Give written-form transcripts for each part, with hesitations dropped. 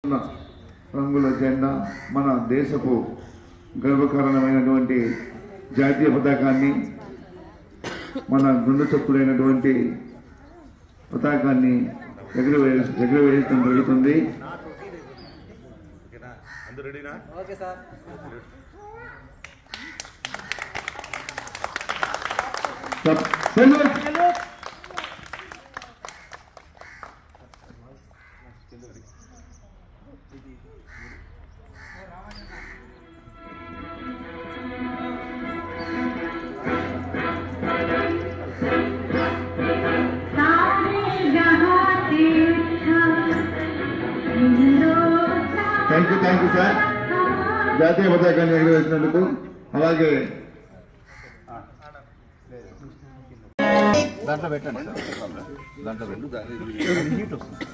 రంగుల జెండా మన దేశపు గర్వకారణమైనటువంటి జాతీయ పతాకాన్ని మన గుండె చప్పుడైనటువంటి పతాకాన్ని ఎగురవేయడం జరుగుతుంది. థ్యాంక్ యూ సార్, జాతీయ పతాకాన్ని ఎగురవేసినందుకు. అలాగే దాంట్లో పెట్టండి సార్, దాంట్లో హీట్ వస్తుంది.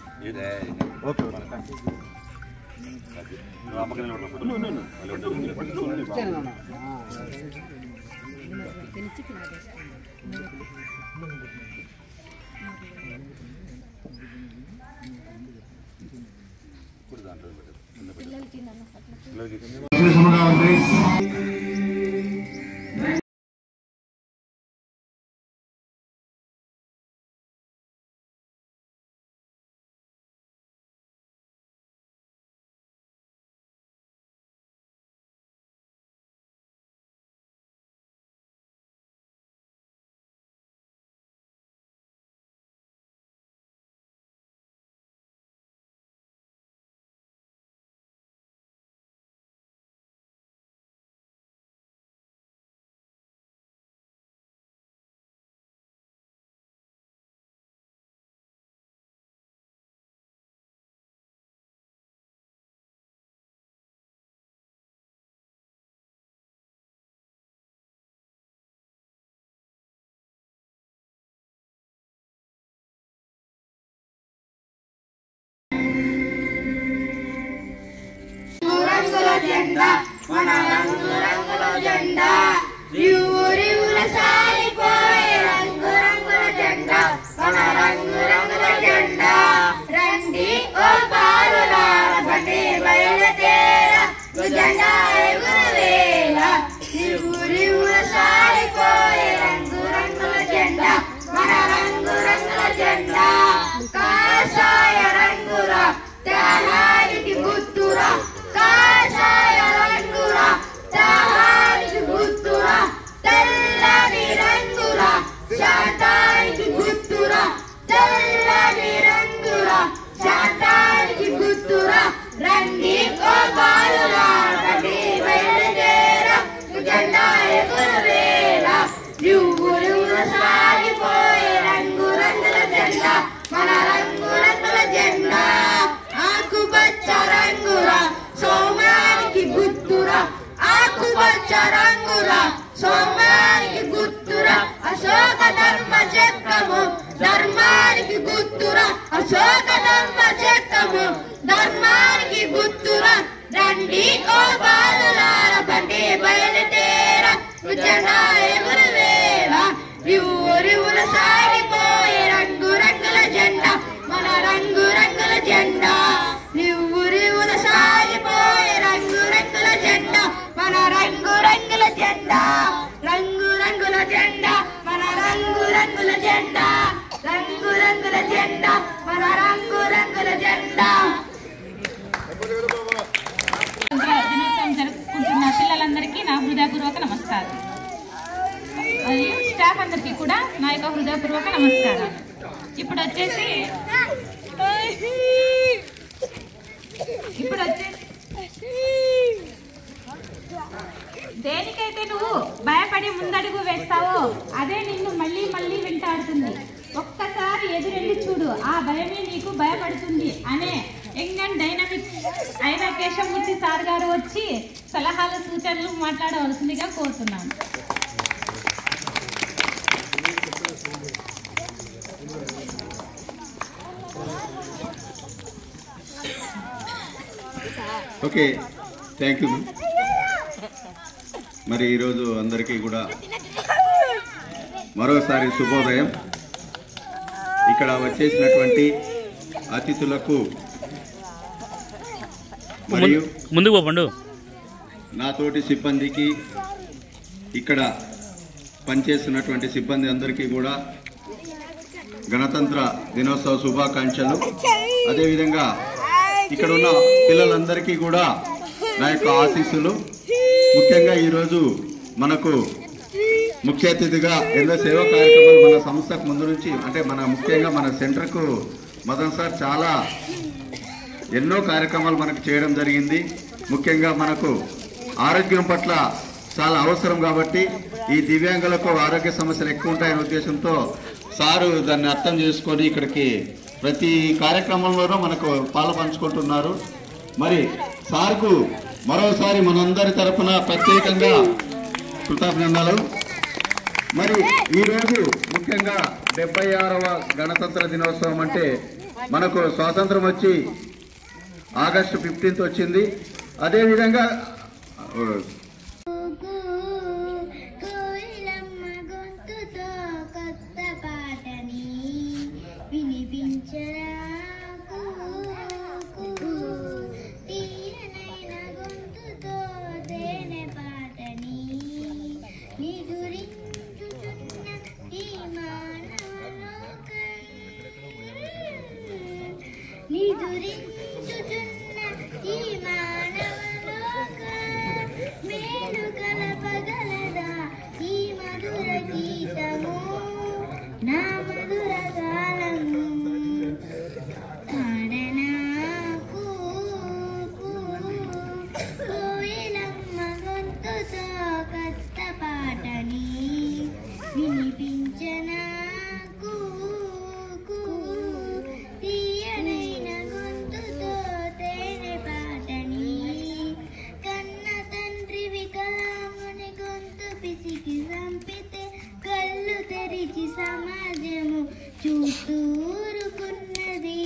జెండా మన రంగు రంగుల జెండా, ఊరివుల సాగిపోయే రంగు రంగుల జెండా, మన రంగు రంగుల జెండా. రండి ఓ బాలులార బండి బయలుదేరా, జెండా ఎగురవేళ. ఊరివుల సాగిపోయే రంగు రంగుల జెండా, మన రంగు రంగుల జెండా. కాషాయ రంగురా త్యాగానికి గుర్తురా, కాషాయ రంగురా త్యాగానికి గుర్తురా, తెల్లని రంగురా శాంతానికి గుర్తురా, తెల్లని రంగురా శాంతానికి గుర్తురా. రండి ఓ బాలులార బండి బయలుదేరా, జెండా ఎగురవేళ. ఊరువుల సాగిపోయే రంగు రంగుల జెండా, మన రంగు రంగుల జెండా. ఆకుపచ్చ రంగురా సోమానికి గుర్తురా, ఆకుపచ్చ రంగురా సోమానికి గుర్తురా. అశోక ధర్మ చక్రము ధర్మానికి గుర్తురా, అశోక ధర్మ చక్రము ధర్మానికి గుర్తురా. రండి ఓ బాలులార బండి బయలుదేరా, జెండా ఎగురవేళ. ఊరివుల సాగిపోయే రంగు రంగుల జెండా, మన రంగు రంగుల జెండా. ఊరివుల సాగిపోయే రంగు రంగుల జెండా, మన రంగు రంగుల జెండా. రంగు రంగుల జెండా మన రంగు రంగుల జెండా, రంగు రంగుల జెండా మన రంగు రంగుల జెండా. దినోత్సవం జరుపుకుంటున్న పిల్లలందరికీ నా హృదయపూర్వక నమస్కారం. మరియు స్టాఫ్ అందరికీ కూడా నా యొక్క హృదయపూర్వక నమస్కారం. ఇప్పుడు వచ్చేసి దేనికైతే నువ్వు భయపడి ముందడుగు వేస్తావో అదే నిన్ను మళ్ళీ మళ్ళీ వెంటాడుతుంది. ఒక్కసారి ఎదురెళ్ళి చూడు, ఆ భయమే నీకు భయపడుతుంది అనే యంగ్ అండ్ డైనమిక్ అయిన కేశవమూర్తి సార్ గారు వచ్చి సలహాలు సూచనలు మాట్లాడవలసిందిగా కోరుతున్నాను. Okay, thank you. మరి ఈరోజు అందరికీ కూడా మరోసారి శుభోదయం. ఇక్కడ వచ్చేసినటువంటి అతిథులకు మరియు ముందుకు పోపండు. నాతోటి సిబ్బందికి, ఇక్కడ పనిచేస్తున్నటువంటి సిబ్బంది అందరికీ కూడా గణతంత్ర దినోత్సవ శుభాకాంక్షలు. అదేవిధంగా ఇక్కడ ఉన్న పిల్లలందరికీ కూడా నా యొక్క ఆశీస్సులు. ముఖ్యంగా ఈరోజు మనకు ముఖ్య అతిథిగా ఎన్నో సేవా కార్యక్రమాలు మన సంస్థకు ముందు నుంచి, అంటే ముఖ్యంగా మన సెంటర్కు మదన్ సార్ చాలా ఎన్నో కార్యక్రమాలు మనకు చేయడం జరిగింది. ముఖ్యంగా మనకు ఆరోగ్యం పట్ల చాలా అవసరం కాబట్టి ఈ దివ్యాంగులకు ఆరోగ్య సమస్యలు ఎక్కువ ఉంటాయనే ఉద్దేశంతో సారు దాన్ని అర్థం చేసుకొని ఇక్కడికి ప్రతి కార్యక్రమంలోనూ మనకు పాలు పంచుకుంటున్నారు. మరి సార్కు మరోసారి మనందరి తరఫున ప్రత్యేకంగా కృతజ్ఞతలు. మరి ఈరోజు ముఖ్యంగా 76వ గణతంత్ర దినోత్సవం అంటే మనకు స్వాతంత్రం వచ్చి ఆగస్టు 15 వచ్చింది. అదేవిధంగా కోయిలమ్మ గొంతుతో కొత్త పాటని వినిపించరాకు, తీయనైన గొంతుతో తేనె పాటని నిదురించుచున్న ఈ మానవలోకం, నిదురించుచున్న ఈ మానవలోకం మేలు కలపగలదా ఈ మధుర గీతము, నా మధుర గానము పాడనాకు. కోయిలమ్మ గొంతుతో కొత్త పాటని వినిపించనాకు, తీయనైన గొంతుతో తేనె పాటని కన్న తండ్రి వికలాంగుని గొంతు పిసికి చంపితే కళ్ళు తెరిచి సమాజము చూస్తూరుకున్నది.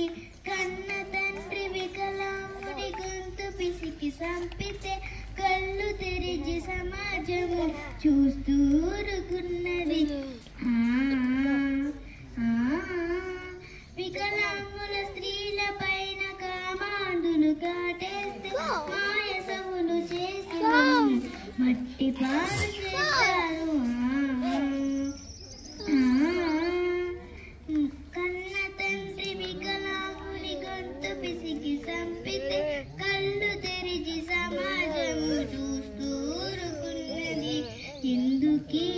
కన్న తండ్రి వికలాంగుని గొంతు పిసికి చంపితే కళ్ళు తెరిచి సమాజము చూస్తూరుకున్నది. వికలాంగుల స్త్రీల పైన కామాంధులు కాటేస్తే మాయసములు చేసి మట్టి పాలు చేస్తారు. కన్న తండ్రి వికలాంగుని గొంతు పిసికి చంపితే కళ్ళు తెరిచి సమాజము చూస్తూరుకున్నది. ఎందుకీ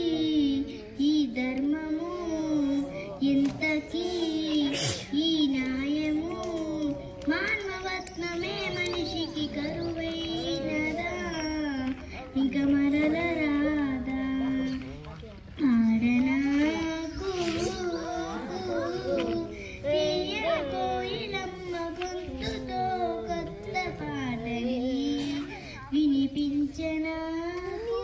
ఈ ధర్మము, ఎంతకీ ఈ న్యాయము, మానవత్వమే మనిషికి కరువైనదా, ఇంక మరల రాదా. ఆడనాకు తీయ కోయిలమ్మ గొంతుతో కొత్త పాటని వినిపించనాకు,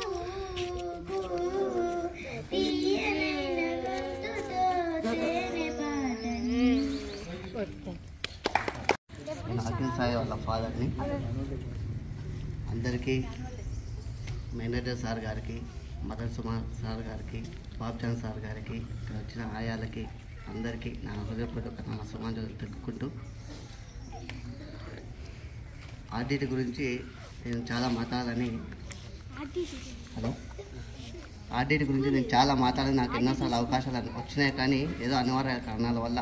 తీయనైన గొంతుతో తేనె పాటని. నేను అఖిల్ సాయి వాళ్ళ ఫాదర్ని. అందరికీ మేనేజర్ సార్ గారికి, మదన్ సుమార్ సార్ గారికి, బాబ్జాన్ సార్ గారికి, ఇక్కడ వచ్చిన ఆయాలకి అందరికీ నా హృదయపూర్వక నమస్కారాలు తెలుపుకుంటూ, ఆర్డిటి గురించి నేను చాలా మాట్లాడాలని నాకు ఎన్నోసార్లు అవకాశాలు వచ్చినాయి, కానీ ఏదో అనివార్య కారణాల వల్ల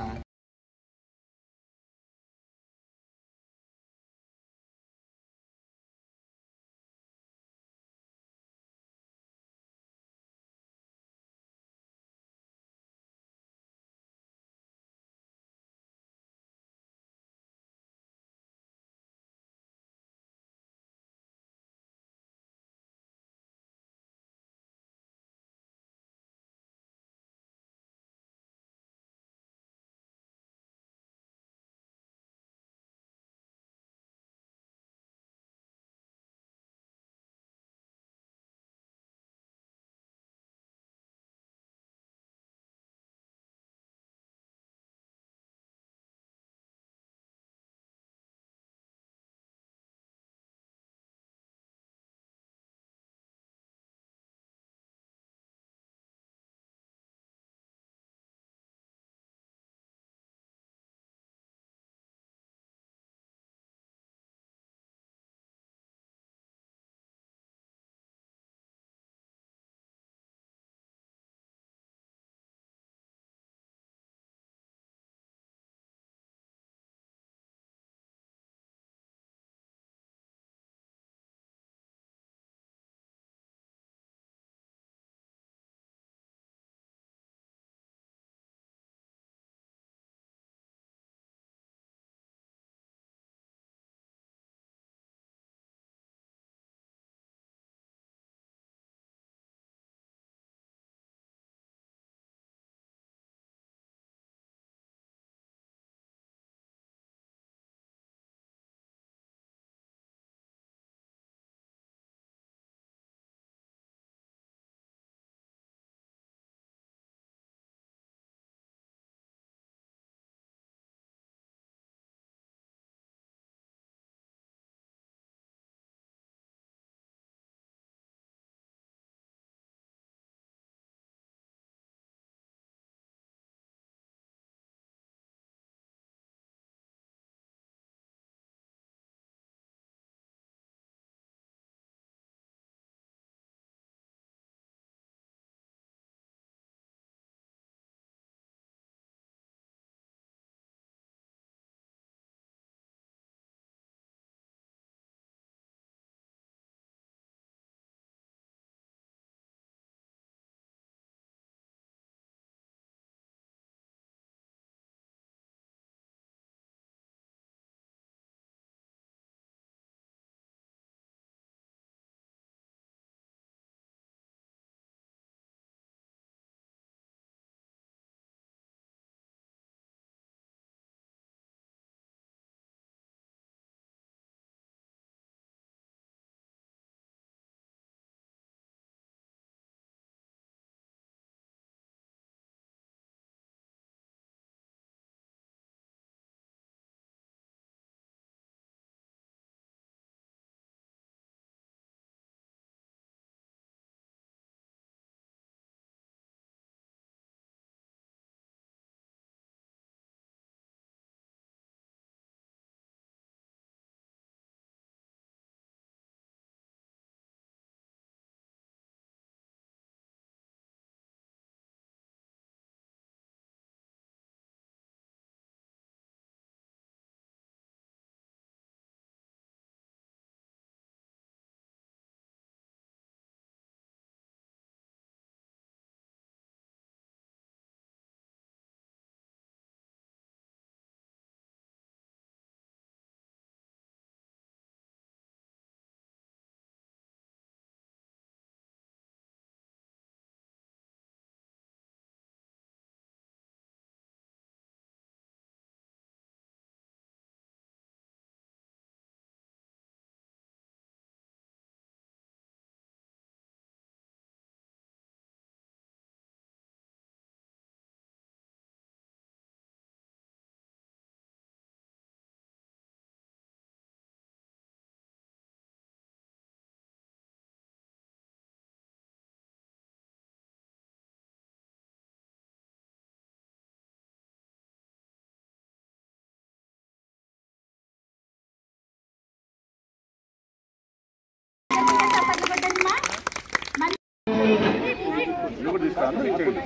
మీరు కూడా తీసుకురా అందరూ ఇచ్చేయండి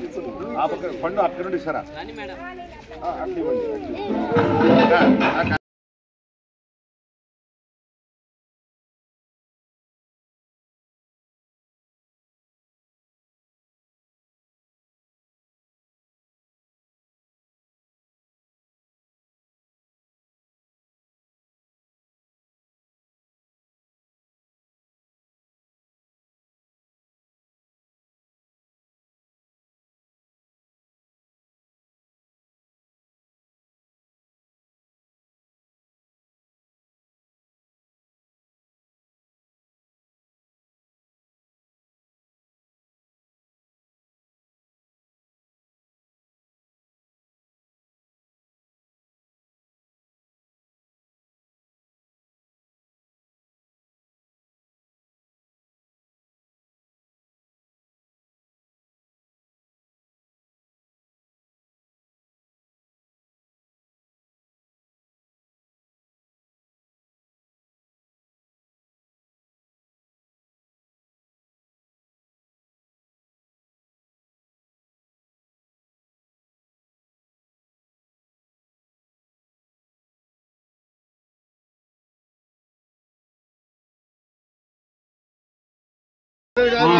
ఆ పక్క పండు అక్కడ నుండి ఇస్తారా అట్లా ఇవ్వండి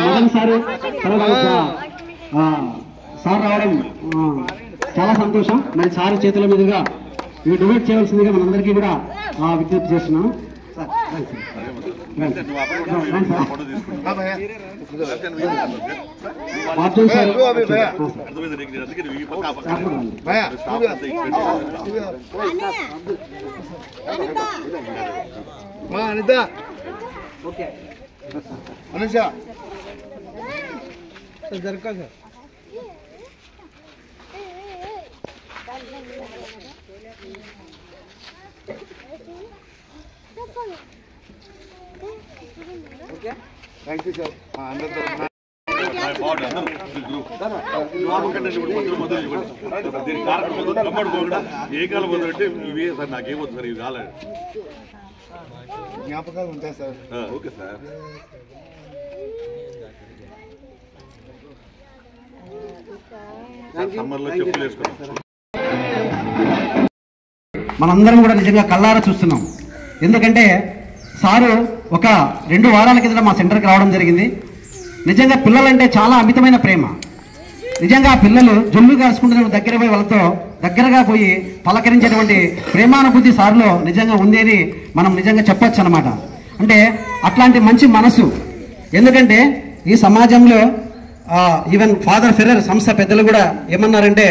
మదన్ సార్ సార్ రావడం చాలా సంతోషం. మరి సార్ చేతుల మీదుగా ఇవి డొనేట్ చేయవలసిందిగా మనందరికీ కూడా విజ్ఞప్తి చేస్తున్నాను. అనిత ఓకే అనుషా జరకా sir okay thank you sir అందరూ ఏ కాలం మొదలంటే ఇవే సార్ నాకేమవుతుంది సార్ ఇవి కాలేదు జ్ఞాపకాలు ఉంటాయి సార్ ఓకే సార్ మనందరం కూడా నిజంగా కళ్ళారా చూస్తున్నాం. ఎందుకంటే సారు ఒక 2 వారాల కింద మా సెంటర్కి రావడం జరిగింది. నిజంగా పిల్లలంటే చాలా అమితమైన ప్రేమ. నిజంగా ఆ పిల్లలు జొల్లు కాల్చుకుంటున్న దగ్గర పోయి వాళ్ళతో దగ్గరగా పోయి పలకరించేటువంటి ప్రేమానుభూతి సార్లో నిజంగా ఉంది అని మనం నిజంగా చెప్పొచ్చు అన్నమాట. అంటే అట్లాంటి మంచి మనసు. ఎందుకంటే ఈ సమాజంలో ఈవెన్ ఫాదర్ ఫెర్రర్ సంస్థ పెద్దలు కూడా ఏమన్నారంటే,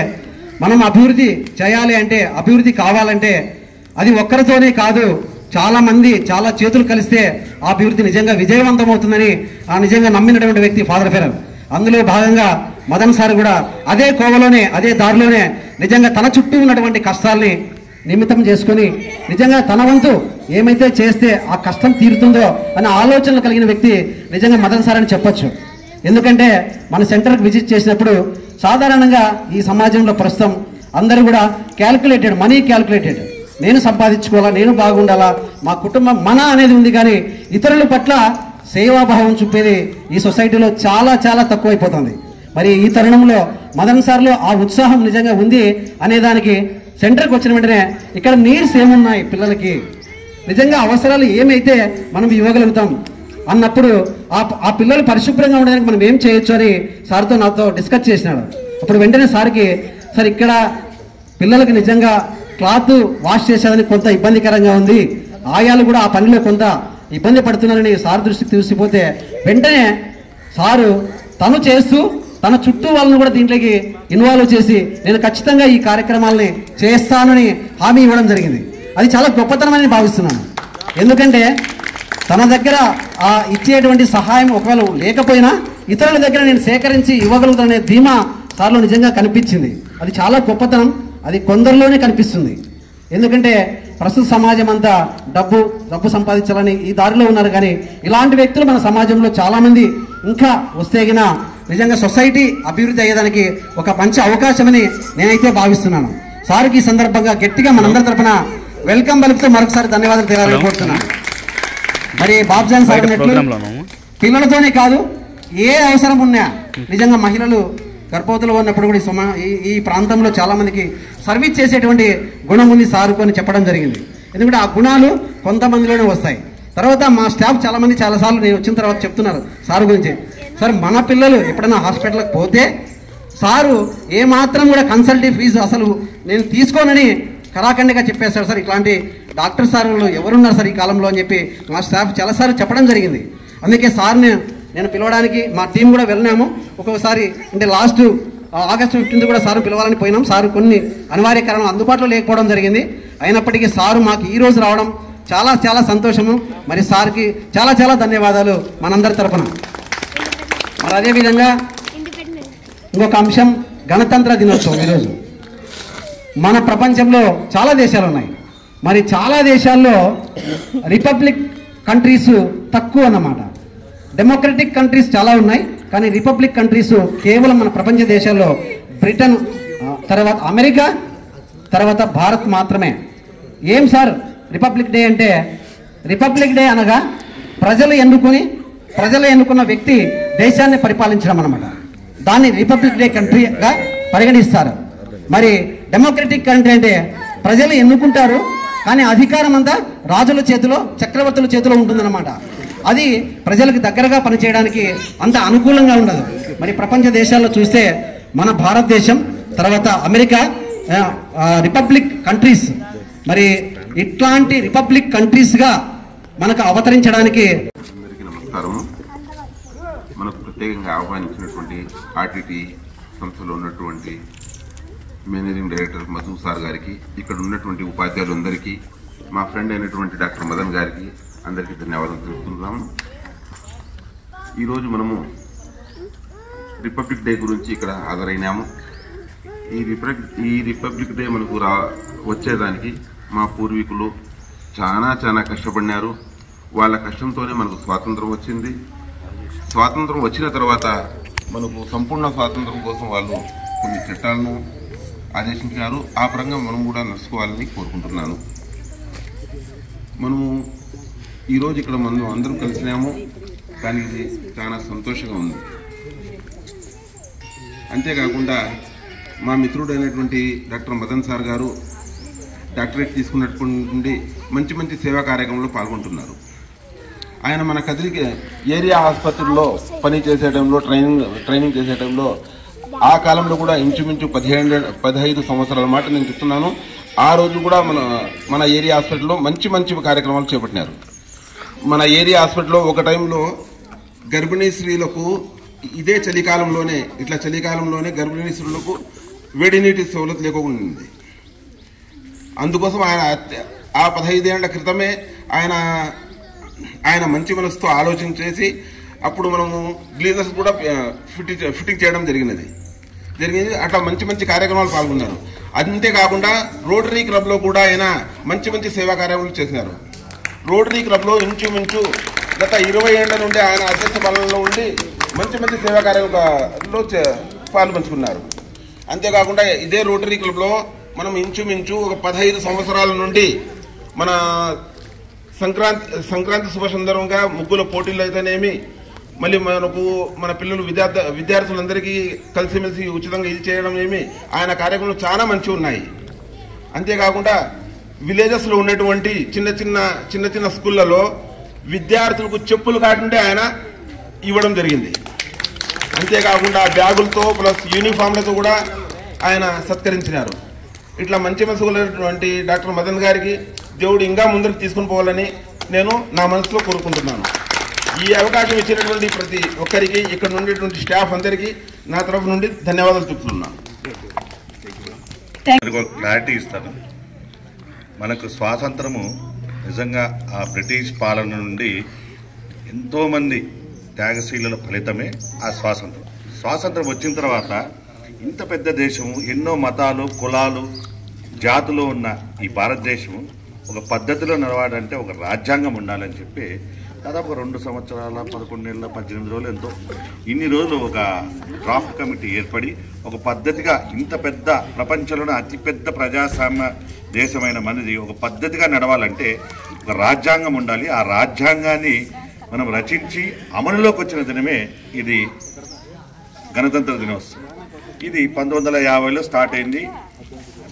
మనం అభివృద్ధి చేయాలి అంటే, అభివృద్ధి కావాలంటే అది ఒక్కరితోనే కాదు, చాలా మంది చాలా చేతులు కలిస్తే ఆ అభివృద్ధి నిజంగా విజయవంతం అవుతుందని నిజంగా నమ్మినటువంటి వ్యక్తి ఫాదర్ ఫెర్రర్. అందులో భాగంగా మదన్ సార్ కూడా అదే కోవలోనే అదే దారిలోనే నిజంగా తన చుట్టూ ఉన్నటువంటి కష్టాల్ని నిమిత్తం చేసుకొని నిజంగా తన వంతు ఏమైతే చేస్తే ఆ కష్టం తీరుతుందో అనే ఆలోచనలు కలిగిన వ్యక్తి నిజంగా మదన్ సార్ అని చెప్పొచ్చు. ఎందుకంటే మన సెంటర్కి విజిట్ చేసినప్పుడు సాధారణంగా ఈ సమాజంలో ప్రస్తుతం అందరూ కూడా క్యాల్కులేటెడ్, మనీ క్యాల్కులేటెడ్, నేను సంపాదించుకోవాలా, నేను బాగుండాలా, మా కుటుంబం మన అనేది ఉంది. కానీ ఇతరుల పట్ల సేవాభావం చూపేది ఈ సొసైటీలో చాలా చాలా తక్కువైపోతుంది. మరి ఈ తరుణంలో మదన్ సార్లో ఆ ఉత్సాహం నిజంగా ఉంది అనేదానికి సెంటర్కి వచ్చిన వెంటనే ఇక్కడ నీడ్స్ ఏమున్నాయి పిల్లలకి, నిజంగా అవసరాలు ఏమైతే మనం ఇవ్వగలుగుతాం అన్నప్పుడు ఆ పిల్లలు పరిశుభ్రంగా ఉండడానికి మనం ఏం చేయొచ్చు అని సార్తో నాతో డిస్కస్ చేసినాడు. అప్పుడు వెంటనే సార్కి, సార్ ఇక్కడ పిల్లలకి నిజంగా క్లాత్ వాష్ చేసేదని కొంత ఇబ్బందికరంగా ఉంది, ఆయాలు కూడా ఆ పనిలో కొంత ఇబ్బంది పడుతున్నారని సార్ దృష్టికి తీసుకుపోతే వెంటనే సారు తను చేస్తూ తన చుట్టూ వాళ్ళని కూడా దీంట్లోకి ఇన్వాల్వ్ చేసి నేను ఖచ్చితంగా ఈ కార్యక్రమాలని చేస్తానని హామీ ఇవ్వడం జరిగింది. అది చాలా గొప్పతనమని భావిస్తున్నాను. ఎందుకంటే తన దగ్గర ఇచ్చేటువంటి సహాయం ఒకవేళ లేకపోయినా ఇతరుల దగ్గర నేను సేకరించి ఇవ్వగలుగుతాననే ధీమా సార్లో నిజంగా కనిపించింది. అది చాలా గొప్పతనం. అది కొందరిలోనే కనిపిస్తుంది. ఎందుకంటే ప్రస్తుత సమాజం అంతా డబ్బు సంపాదించాలని ఈ దారిలో ఉన్నారు. కానీ ఇలాంటి వ్యక్తులు మన సమాజంలో చాలామంది ఇంకా వస్తేగినా నిజంగా సొసైటీ అభివృద్ధి అయ్యేదానికి ఒక మంచి అవకాశమని నేనైతే భావిస్తున్నాను. సార్కి ఈ సందర్భంగా గట్టిగా మనందరి తరఫున వెల్కమ్ పలుకుతూ మరొకసారి ధన్యవాదాలు తెలియాలని కోరుతున్నాను. మరి బాబ్జాన్ సార్ పిల్లలతోనే కాదు, ఏ అవసరం ఉన్నా నిజంగా మహిళలు గర్భవతులు ఉన్నప్పుడు కూడా ఈ ప్రాంతంలో చాలామందికి సర్వీస్ చేసేటువంటి గుణం ఉంది సార్కు అని చెప్పడం జరిగింది. ఎందుకంటే ఆ గుణాలు కొంతమందిలోనే వస్తాయి. తర్వాత మా స్టాఫ్ చాలామంది చాలాసార్లు నేను వచ్చిన తర్వాత చెప్తున్నారు సార్ గురించి, సార్ మన పిల్లలు ఎప్పుడైనా హాస్పిటల్కి పోతే సారు ఏమాత్రం కూడా కన్సల్టింగ్ ఫీజు అసలు నేను తీసుకోనని కరాఖండిగా చెప్పేశారు సార్. ఇట్లాంటి డాక్టర్ సార్లు ఎవరున్నారు సార్ ఈ కాలంలో అని చెప్పి మా స్టాఫ్ చాలాసార్లు చెప్పడం జరిగింది. అందుకే సార్ని నేను పిలవడానికి మా టీం కూడా వెళ్ళినాము. ఒక్కొక్కసారి అంటే లాస్ట్ ఆగస్టు 15 కూడా సార్ పిలవాలని పోయినాం. సారు కొన్ని అనివార్య కారణం అందుబాటులో లేకపోవడం జరిగింది. అయినప్పటికీ సారు మాకు ఈ రోజు రావడం చాలా చాలా సంతోషము. మరి సార్కి చాలా చాలా ధన్యవాదాలు మనందరి తరఫున. మరి అదేవిధంగా ఇంకొక అంశం గణతంత్ర దినోత్సవం. ఈరోజు మన ప్రపంచంలో చాలా దేశాలు ఉన్నాయి. మరి చాలా దేశాల్లో రిపబ్లిక్ కంట్రీస్ తక్కువ అన్నమాట. డెమోక్రటిక్ కంట్రీస్ చాలా ఉన్నాయి, కానీ రిపబ్లిక్ కంట్రీస్ కేవలం మన ప్రపంచ దేశాల్లో బ్రిటన్, తర్వాత అమెరికా, తర్వాత భారత్ మాత్రమే. ఏం సార్ రిపబ్లిక్ డే అంటే? రిపబ్లిక్ డే అనగా ప్రజలు ఎన్నుకున్న వ్యక్తి దేశాన్ని పరిపాలించడం అన్నమాట. దాన్ని రిపబ్లిక్ డే కంట్రీగా పరిగణిస్తారు. మరి డెమోక్రటిక్ కంట్రీ అంటే ప్రజలు ఎన్నుకుంటారు, కానీ అధికారం అంతా రాజుల చేతిలో, చక్రవర్తుల చేతిలో ఉంటుందన్నమాట. అది ప్రజలకు దగ్గరగా పనిచేయడానికి అంత అనుకూలంగా ఉండదు. మరి ప్రపంచ దేశాల్లో చూస్తే మన భారతదేశం, తర్వాత అమెరికా రిపబ్లిక్ కంట్రీస్. మరి ఇట్లాంటి రిపబ్లిక్ కంట్రీస్గా మనకు అవతరించడానికి అందరికీ నమస్కారం. మనకు ప్రత్యేకంగా ఆహ్వానించినటువంటి ఆర్టీటీ సంస్థలో ఉన్నటువంటి మేనేజింగ్ డైరెక్టర్ మధు సార్ గారికి, ఇక్కడ ఉన్నటువంటి ఉపాధ్యాయులందరికీ, మా ఫ్రెండ్ అయినటువంటి డాక్టర్ మదన్ గారికి అందరికీ ధన్యవాదాలు తెలుపుతున్నాము. ఈరోజు మనము రిపబ్లిక్ డే గురించి ఇక్కడ హాజరైనాము. ఈ రిపబ్లిక్ డే మనకు వచ్చేదానికి మా పూర్వీకులు చాలా కష్టపడినారు. వాళ్ళ కష్టంతోనే మనకు స్వాతంత్రం వచ్చింది. స్వాతంత్రం వచ్చిన తర్వాత మనకు సంపూర్ణ స్వాతంత్రం కోసం వాళ్ళు కొన్ని చట్టాలను ఆదేశించినారు. ఆ పరంగా మనం కూడా నడుచుకోవాలని కోరుకుంటున్నాను. మనము ఈరోజు ఇక్కడ మనం అందరం కలిసినాము, కానీ ఇది చాలా సంతోషంగా ఉంది. అంతేకాకుండా మా మిత్రుడైనటువంటి డాక్టర్ మదన్ సార్ గారు డాక్టరేట్ తీసుకున్నప్పటి నుండి మంచి సేవా కార్యక్రమంలో పాల్గొంటున్నారు. ఆయన మన కదిరికి ఏరియా ఆసుపత్రిలో పని చేసే టైంలో ట్రైనింగ్ చేసే టైంలో ఆ కాలంలో కూడా ఇంచుమించు 15 సంవత్సరాల మాట నేను చెప్తున్నాను. ఆ రోజు కూడా మన ఏరియా హాస్పిటల్లో మంచి కార్యక్రమాలు చేపట్టినారు. మన ఏరియా హాస్పిటల్లో ఒక టైంలో గర్భిణీ స్త్రీలకు ఇదే చలికాలంలోనే గర్భిణీ స్త్రీలకు వేడి నీటి సౌలభ్యం లేకుండా ఉంది. అందుకోసం ఆ 15 ఏళ్ల క్రితమే ఆయన మంచి మనసుతో ఆలోచన చేసి అప్పుడు మనము గ్లీజర్స్ కూడా ఫిట్టింగ్ చేయడం జరిగింది. అట్లా మంచి కార్యక్రమాలు పాల్గొన్నారు. అంతేకాకుండా రోటరీ క్లబ్లో కూడా ఆయన మంచి సేవా కార్యక్రమాలు చేసినారు. రోటరీ క్లబ్లో ఇంచుమించు గత 20 ఏళ్ల నుండి ఆయన అధ్యక్ష పాలనలో ఉండి మంచి సేవా కార్యక్రమాల్లో పాల్పంచుకున్నారు. అంతేకాకుండా ఇదే రోటరీ క్లబ్లో మనం ఇంచుమించు ఒక 15 సంవత్సరాల నుండి మన సంక్రాంతి శుభ సందర్భంగా ముగ్గుల పోటీలు అయితేనేమి, మళ్ళీ మన పిల్లలు విద్యార్థులందరికీ కలిసిమెలిసి ఉచితంగా ఇది చేయడం ఏమి, ఆయన కార్యక్రమాలు చాలా మంచిగా ఉన్నాయి. అంతేకాకుండా విలేజెస్లో ఉన్నటువంటి చిన్న స్కూళ్ళలో విద్యార్థులకు చెప్పులు కాటుంటే ఆయన ఇవ్వడం జరిగింది. అంతేకాకుండా బ్యాగులతో ప్లస్ యూనిఫామ్లతో కూడా ఆయన సత్కరించినారు. ఇట్లా మంచి మనసుకున్నటువంటి డాక్టర్ మదన్ గారికి దేవుడు ఇంకా ముందుకు తీసుకుని పోవాలని నేను నా మనసులో కోరుకుంటున్నాను. ఈ అవకాశం ఇచ్చినటువంటి ప్రతి ఒక్కరికి, ఇక్కడ ఉండేటువంటి స్టాఫ్ అందరికీ నా తరఫు నుండి ధన్యవాదాలు చెప్తున్నాను. క్లారిటీ ఇస్తాను. మనకు స్వాతంత్రము నిజంగా ఆ బ్రిటిష్ పాలన నుండి ఎంతోమంది త్యాగశీలుల ఫలితమే ఆ స్వాతంత్రం వచ్చిన తర్వాత ఇంత పెద్ద దేశము, ఎన్నో మతాలు, కులాలు, జాతులు ఉన్న ఈ భారతదేశము ఒక పద్ధతిలో నడవాలంటే ఒక రాజ్యాంగం ఉండాలని చెప్పి దాదాపు 2 సంవత్సరాల 11 నెలల 18 రోజులు ఎంతో ఇన్ని రోజులు ఒక డ్రాఫ్ట్ కమిటీ ఏర్పడి ఒక పద్ధతిగా ఇంత పెద్ద ప్రపంచంలోనే అతిపెద్ద ప్రజాస్వామ్య దేశమైన మనది ఒక పద్ధతిగా నడవాలంటే ఒక రాజ్యాంగం ఉండాలి. ఆ రాజ్యాంగాన్ని మనం రచించి అమలులోకి వచ్చిన దినమే ఇది గణతంత్ర దినోత్సవం. ఇది 1950లో స్టార్ట్ అయింది.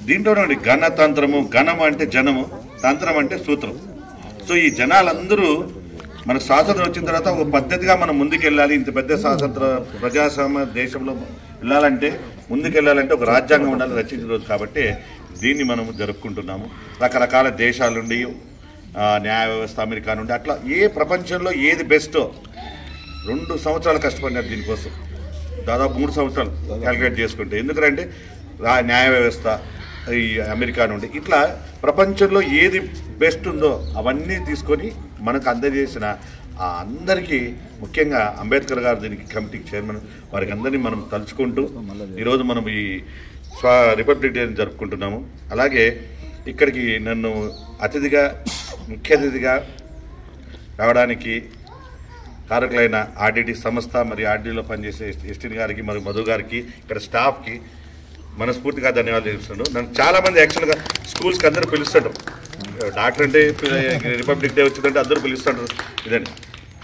దీంట్లోనే గణతంత్రము, గణం అంటే జనము, తంత్రం అంటే సూత్రం. సో ఈ జనాలందరూ మనకు స్వాతంత్రం వచ్చిన తర్వాత ఒక పద్ధతిగా మనం ముందుకెళ్ళాలి. ఇంత పెద్ద స్వాతంత్ర ప్రజాస్వామ్య దేశంలో వెళ్ళాలంటే, ముందుకెళ్ళాలంటే ఒక రాజ్యాంగం ఉండాలి రచించిన రోజు. కాబట్టి దీన్ని మనము జరుపుకుంటున్నాము. రకరకాల దేశాల నుండి, న్యాయ వ్యవస్థ, అమెరికా నుండి, అట్లా ఏ ప్రపంచంలో ఏది బెస్టో 2 సంవత్సరాలు కష్టపడినారు దీనికోసం. దాదాపు 3 సంవత్సరాలు క్యాలిక్యులేట్ చేసుకుంటే. ఎందుకంటే న్యాయ వ్యవస్థ ఈ అమెరికా నుండి ఇట్లా ప్రపంచంలో ఏది బెస్ట్ ఉందో అవన్నీ తీసుకొని మనకు అందజేసిన అందరికీ, ముఖ్యంగా అంబేద్కర్ గారు దీనికి కమిటీకి చైర్మన్, వారికి అందరినీ మనం తలుచుకుంటూ ఈరోజు మనం ఈ రిపబ్లిక్ డేని జరుపుకుంటున్నాము. అలాగే ఇక్కడికి నన్ను ముఖ్య అతిథిగా రావడానికి కారకులైన ఆర్డిటి సంస్థ, మరి ఆర్డిలో పనిచేసే ఎస్టీన్ గారికి, మరి మధు గారికి, ఇక్కడ స్టాఫ్కి మనస్ఫూర్తిగా ధన్యవాదాలు తెలుస్తున్నాను. నన్ను చాలామంది యాక్చువల్గా స్కూల్స్కి అందరూ పిలుస్తుంటారు. డాక్టర్ అంటే రిపబ్లిక్ డే వచ్చిందంటే అందరూ పిలుస్తుంటారు ఇదండి.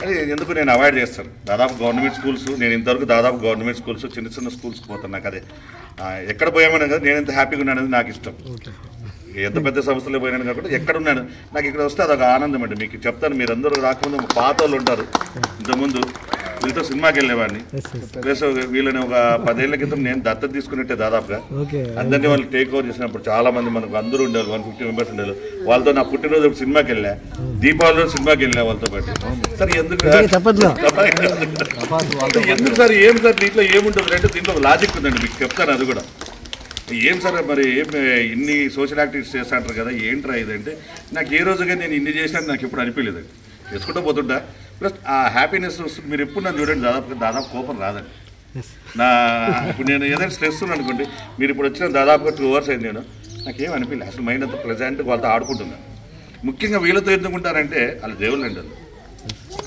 అది ఎందుకు నేను అవాయిడ్ చేస్తాను. దాదాపు గవర్నమెంట్ స్కూల్స్, నేను ఇంతవరకు దాదాపు గవర్నమెంట్ స్కూల్స్, చిన్న చిన్న స్కూల్స్కి పోతాను. నాకు అదే ఎక్కడ పోయామని కదా, నేను ఎంత హ్యాపీగా ఉన్నాను అనేది నాకు ఇష్టం. ఎంత పెద్ద సంస్థలో పోయినాను కాబట్టి ఎక్కడున్నాను, నాకు ఇక్కడ వస్తే అదొక ఆనందం అండి. మీకు చెప్తాను, మీరందరూ రాకముందు పాత వాళ్ళు ఉంటారు. ఇంతకుముందు వీళ్ళతో సినిమాకి వెళ్ళేవాడిని. ప్లస్ వీళ్ళని ఒక 10 ఏళ్ల క్రితం నేను దత్తత తీసుకున్నట్టే దాదాపుగా అందరినీ వాళ్ళు టేక్ ఓవర్ చేసినప్పుడు చాలా మంది మనకు అందరూ ఉండేవాళ్ళు, 150 మెంబర్స్ ఉండేవాళ్ళు. వాళ్ళతో నా పుట్టినరోజు సినిమాకి వెళ్ళా, దీపావళి రోజు సినిమాకి వెళ్ళా వాళ్ళతో పాటు. సార్ ఎందుకు సార్, ఏం సార్ దీంట్లో ఏముంటుంది అంటే దీంట్లో లాజిక్ ఉందండి, మీకు చెప్తాను అది కూడా. ఏం సార్ మరి ఇన్ని సోషల్ యాక్టివిటీస్ చేస్తా అంటారు కదా, ఏంట్రా ఇదంటే నాకు ఏ రోజుగా నేను ఇన్ని చేసినా నాకు ఎప్పుడు అనిపించలేదండి. చేసుకుంటూ పోతుంటా. ప్లస్ ఆ హ్యాపీనెస్ వస్తుంది. మీరు ఎప్పుడు నన్ను చూడండి, దాదాపు కోపం రాదండి. ఇప్పుడు నేను ఏదైనా స్ట్రెస్ ఉంది అనుకోండి, మీరు ఇప్పుడు వచ్చిన దాదాపుగా 2 hours అయింది, నాకేం అనిపించలేదు. అసలు మైండ్ అంతా ప్రెజెంట్గా వాళ్ళతో ఆడుకుంటున్నాను. ముఖ్యంగా వీళ్ళతో ఎందుకుంటారంటే వాళ్ళు దేవుళ్ళు అండి.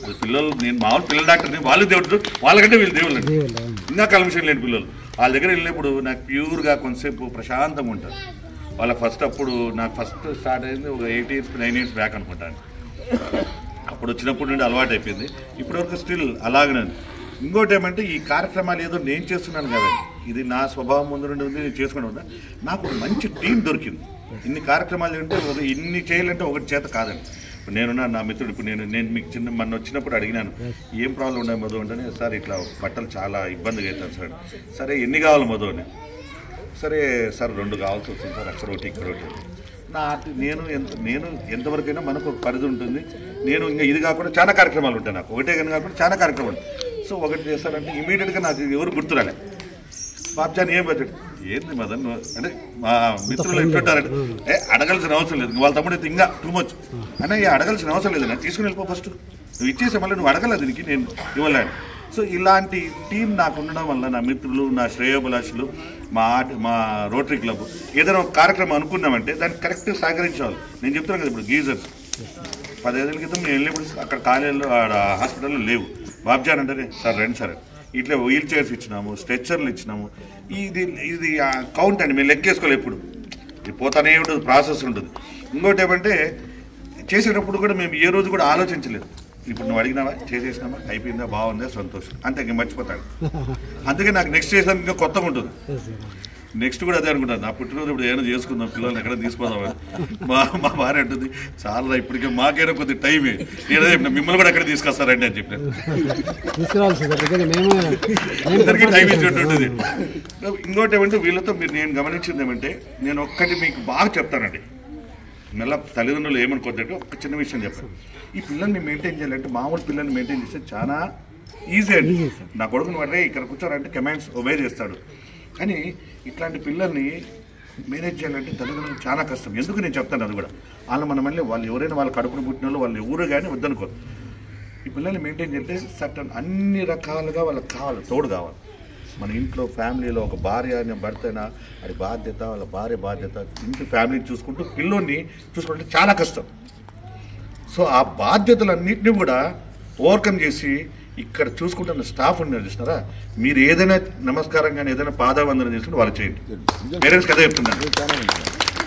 వాళ్ళు పిల్లలు, నేను మామూలు పిల్లల డాక్టర్ని, వాళ్ళు దేవుడు, వాళ్ళకంటే వీళ్ళు దేవుళ్ళు అండి. ఇంకా కల్మిషన్ లేని పిల్లలు. వాళ్ళ దగ్గర వెళ్ళినప్పుడు నాకు ప్యూర్గా కొంతసేపు ప్రశాంతంగా ఉంటారు. వాళ్ళకి అప్పుడు నాకు ఫస్ట్ స్టార్ట్ అయింది ఒక 8 years 9 years బ్యాక్ అనుకుంటాను. అప్పుడు వచ్చినప్పుడు నుండి అలవాటు అయిపోయింది. ఇప్పటివరకు స్టిల్ అలాగనే. ఇంకోటి ఏమంటే ఈ కార్యక్రమాలు ఏదో నేను చేస్తున్నాను కదండి, ఇది నా స్వభావం ముందు నుండి ఉంది, నేను చేసుకుని ఉన్నా. నాకు ఒక మంచి టీం దొరికింది. ఇన్ని కార్యక్రమాలు అంటే ఇన్ని చేయాలంటే ఒకటి చేత కాదండి. నేనున్నా నా మిత్రుడు, ఇప్పుడు నేను మీకు మొన్న వచ్చినప్పుడు అడిగినాను ఏం ప్రాబ్లం ఉన్నాయి మధు అంటే, సార్ ఇట్లా బట్టలు చాలా ఇబ్బందిగా అవుతాను సార్. సరే ఎన్ని కావాలి మధు అని. సరే సార్ 2 కావాల్సి వస్తుంది సార్, అక్కడ ఒకటి ఇక్కడ ఒకటి. నేను ఎంతవరకైనా మనకు ఒక పరిధి ఉంటుంది. నేను ఇంకా ఇది కాకుండా చాలా కార్యక్రమాలు ఉంటాయి నాకు, ఒకటే కానీ కాకుండా చాలా కార్యక్రమాలు. సో ఒకటి చేస్తారంటే ఇమీడియట్గా నాకు ఎవరు గుర్తురాలే. బాబ్జాన్ ఏం బడ్జెట్ ఏంది మదన్ అంటే మా మిత్రులు ఎట్లుంటారంటే అడగాల్సిన అవసరం లేదు, వాళ్ళ తమ్ముడు అయితే ఇంకా టూ మచ్ అన్న అడగాల్సిన అవసరం లేదు, నేను తీసుకుని వెళ్ళిపో, ఫస్ట్ నువ్వు ఇచ్చేసే మళ్ళీ నువ్వు అడగలేదు దీనికి నేను ఇవ్వలేను. సో ఇలాంటి టీం నాకు ఉండడం వల్ల నా మిత్రులు, నా శ్రేయోభిలాషులు, మా రోటరీ క్లబ్ ఏదైనా ఒక కార్యక్రమం అనుకున్నామంటే దాన్ని కరెక్ట్గా సహకరించాలి. నేను చెప్తున్నాను కదా, ఇప్పుడు గీజర్స్ 15 ఏళ్ల క్రితం నేను వెళ్ళినప్పుడు అక్కడ కాలేజీలో హాస్పిటల్లో లేవు. బాబ్జాన్ అంటే సార్ రండి సార్, ఇట్లా వీల్ చైర్స్ ఇచ్చినాము, స్ట్రెచ్చర్లు ఇచ్చినాము. ఇది కౌంట్ అండి, మేము లెక్కేసుకోవాలి. ఎప్పుడు ఇది పోతానే ఉంటుంది, ప్రాసెస్ ఉంటుంది. ఇంకోటి ఏమంటే చేసేటప్పుడు కూడా మేము ఏ రోజు కూడా ఆలోచించలేదు. ఇప్పుడు నువ్వు అడిగినావా, చేసేసినామా, అయిపోయిందా, బాగుందా, సంతోషం, అంతే, ఇంక మర్చిపోతాడు. అందుకే నాకు నెక్స్ట్ చేసాను ఇంకా కొత్తగా ఉంటుంది. నెక్స్ట్ కూడా అదే అనుకుంటాను, నా పుట్టినరోజు ఇప్పుడు ఏమైనా చేసుకుందాం, పిల్లల్ని ఎక్కడ తీసుకుపోదామని. మా భార్య అంటుంది చాలా ఇప్పటికే మాకైనా కొద్ది టైమే, నేనే చెప్పిన మిమ్మల్ని కూడా ఎక్కడ తీసుకొస్తారండి అని చెప్పిన. అందరికీ టైం ఇచ్చేటట్టుంది. ఇంకోటి ఏమంటే వీళ్ళతో నేను గమనించింది ఏమంటే, నేను ఒక్కటి మీకు బాగా చెప్తానండి, మళ్ళీ తల్లిదండ్రులు ఏమనుకోద్దంటే ఒక్క చిన్న విషయం చెప్పాను. ఈ పిల్లల్ని మెయింటైన్ చేయాలంటే మామూలు పిల్లల్ని మెయింటైన్ చేస్తే చాలా ఈజీ అండి. నా కొడుకుని పడే ఇక్కడ కూర్చోరంటే కమాండ్స్ ఒబే చేస్తాడు. కానీ ఇట్లాంటి పిల్లల్ని మేనేజ్ చేయాలంటే తల్లిదండ్రులు చాలా కష్టం. ఎందుకు నేను చెప్తాను అది కూడా. మన మళ్ళీ వాళ్ళు ఎవరైనా వాళ్ళ కడుపున పుట్టిన వాళ్ళు ఎవరు కానీ వద్దనుకోరు. ఈ పిల్లల్ని మెయింటైన్ చేస్తే సర్టన్ అన్ని రకాలుగా వాళ్ళకి కావాలి, తోడు కావాలి. మన ఇంట్లో ఫ్యామిలీలో ఒక భార్య భర్త అయినా అది బాధ్యత, వాళ్ళ భార్య బాధ్యత, ఇంటి ఫ్యామిలీని చూసుకుంటూ పిల్లోని చూసుకుంటే చాలా కష్టం. సో ఆ బాధ్యతలన్నింటినీ కూడా ఓవర్కమ్ చేసి ఇక్కడ చూసుకుంటున్న స్టాఫ్ ఉన్నారు చూసినారా, మీరు ఏదైనా నమస్కారం కానీ ఏదైనా పాదావందనం చేసుకుంటే వాళ్ళు చేయండి. పేరెంట్స్కి అదే చెప్తున్నాను.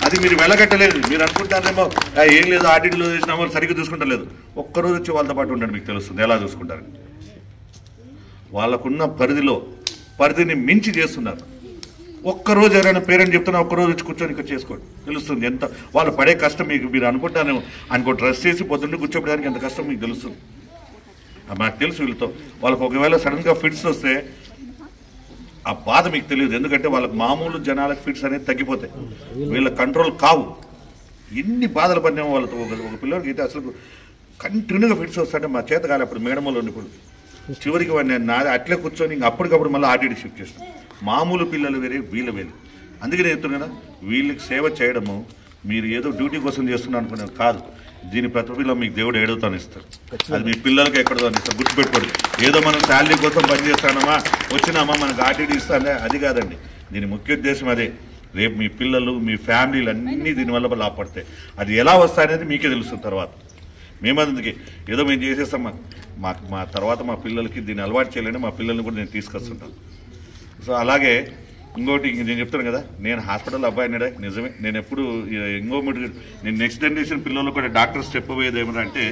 అది మీరు వెళ్ళగట్టలేదు, మీరు అనుకుంటారేమో ఏం లేదు ఆడిట్లో చేసిన వాళ్ళు సరిగ్గా చూసుకుంటలేదు. ఒక్కరోజు వచ్చి వాళ్ళతో పాటు ఉండండి, మీకు తెలుస్తుంది ఎలా చూసుకుంటారు. వాళ్ళకున్న పరిధిలో పరిధిని మించి చేస్తున్నారు. ఒక్కరోజు ఎవరైనా పేరెంట్ చెప్తున్నా ఒక్కరోజు వచ్చి కూర్చొని ఇక్కడ చేసుకోండి, తెలుస్తుంది ఎంత వాళ్ళు పడే కష్టం. మీరు అనుకుంటాను అనుకో డ్రెస్ చేసి పొద్దున్నే కూర్చోబెట్టడానికి ఎంత కష్టం మీకు తెలుస్తుంది. నాకు తెలుసు వీళ్ళతో వాళ్ళకి ఒకవేళ సడన్గా ఫిట్స్ వస్తే ఆ బాధ మీకు తెలియదు. ఎందుకంటే వాళ్ళకి మామూలు జనాలకు ఫిట్స్ అనేది తగ్గిపోతాయి, వీళ్ళ కంట్రోల్ కావు. ఎన్ని బాధలు పడినామో వాళ్ళతో. ఒక పిల్లలకి అయితే అసలు కంటిన్యూగా ఫిట్స్ వస్తుంటే మా చేత కాదు. అప్పుడు మేడమలో ఉండిపోడు చివరికి నేను నాది అట్లే కూర్చొని ఇంక అప్పటికప్పుడు మళ్ళీ ఆర్టీడీ షిఫ్ట్ చేస్తాను. మామూలు పిల్లలు వేరే వీళ్ళు వేరే. అందుకే నేను చెప్తున్నాను కదా, వీళ్ళకి సేవ చేయడము మీరు ఏదో డ్యూటీ కోసం చేస్తున్నారు అనుకున్నారు కాదు. దీని ప్రతిఫలం మీకు దేవుడు ఏడవుతాను ఇస్తారు. అది మీ పిల్లలకి ఎక్కడో ఇస్తారు. గుర్తుపెట్టుకోండి, ఏదో మనం శాలరీ కోసం పనిచేస్తానమా వచ్చినామా మనకు ఆర్టీడీ ఇస్తానే అది కాదండి. దీని ముఖ్య ఉద్దేశం అదే. రేపు మీ పిల్లలు మీ ఫ్యామిలీలు అన్నీ దీనివల్ల లాభపడతాయి. అది ఎలా వస్తాయనేది మీకే తెలుస్తుంది తర్వాత. మేమందుకే ఏదో మేము చేసేస్తాం మా తర్వాత మా పిల్లలకి దీన్ని అలవాటు చేయాలని మా పిల్లల్ని కూడా నేను తీసుకొస్తుంటాను. సో అలాగే ఇంకోటి నేను చెప్తాను కదా, నేను హాస్పిటల్ అబ్బాయినాడే నిజమే. నేను ఎప్పుడు నేను నెక్స్ట్ జనరేషన్ పిల్లలు కూడా డాక్టర్స్ చెప్పబోయేది ఏమంటే